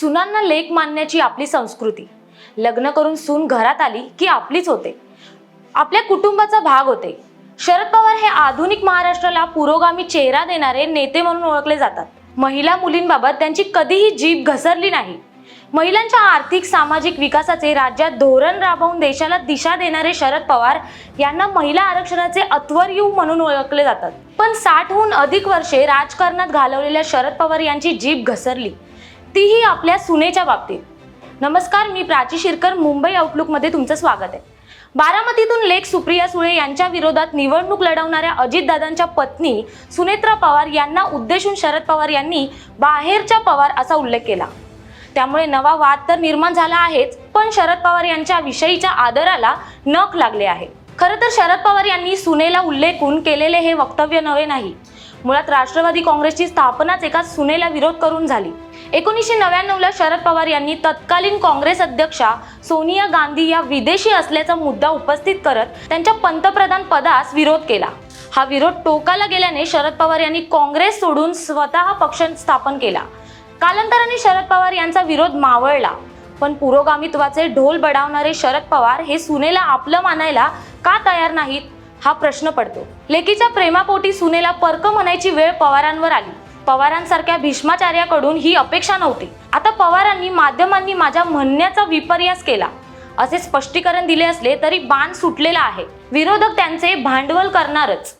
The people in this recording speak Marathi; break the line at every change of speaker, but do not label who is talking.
सुनांना लेक मानण्याची आपली संस्कृती. लग्न करून सून घरात आली की आपलीच होते, आपल्या कुटुंबाचा भाग होते. शरद पवार हे आधुनिक महाराष्ट्राला पुरोगामी चेहरा देणारे नेते म्हणून ओळखले जातात. महिला मुलींबाबत त्यांची कधीही जीभ घसरली नाही. महिलांच्या आर्थिक सामाजिक विकासाचे राज्यात धोरण राबवून देशाला दिशा देणारे शरद पवार यांना महिला आरक्षणाचे अत्वरयू म्हणून ओळखले जातात. पण 60हून अधिक वर्षे राजकारणात घालवलेल्या शरद पवार यांची जीभ घसरली, तीही आपल्या सुनेच्या बाबतीत. नमस्कार, मी प्राची शिरकर, मुंबई आउटलुकमध्ये तुमचं स्वागत आहे. बारामतीतून लेक सुप्रिया सुळे यांच्या विरोधात निवडणूक लढवणाऱ्या अजितदादांच्या पत्नी सुनेत्रा पवार यांना उद्देशून शरद पवार यांनी बाहेरच्या पवार असा उल्लेख केला. त्यामुळे नवा वाद तर निर्माण झाला आहेच, पण शरद पवार यांच्या विषयीच्या आदराला नख लागले आहे. खरं तर शरद पवार यांनी सुनेला उल्लेखून केलेले हे वक्तव्य नवे नाही. मुळात राष्ट्रवादी काँग्रेसची स्थापनाच एका सुनेला विरोध करून झाली. 1999ला शरद पवार यांनी तत्कालीन काँग्रेस अध्यक्षा सोनिया गांधी या विदेशी असल्याचा मुद्दा उपस्थित करत त्यांच्या पंतप्रधान पदास विरोध केला. हा विरोध टोकाला गेल्याने शरद पवार यांनी काँग्रेस सोडून स्वतः पक्ष स्थापन केला. कालांतराने शरद पवार यांचा विरोध मावळला, पण पुरोगामित्वाचे ढोल बडावणारे शरद पवार हे सुनेला आपलं मानायला का तयार नाहीत, हा प्रश्न पडतो. लेकीच्या प्रेमापोटी सुनेला परक म्हणायची वेळ पवारांवर आली. पवारांसारख्या भीष्माचार्याकडून ही अपेक्षा नव्हती. आता पवारांनी माध्यमांनी माझ्या म्हणण्याचा विपर्यास केला असे स्पष्टीकरण दिले असले तरी बाण सुटलेला आहे. विरोधक त्यांचे भांडवल करणारच.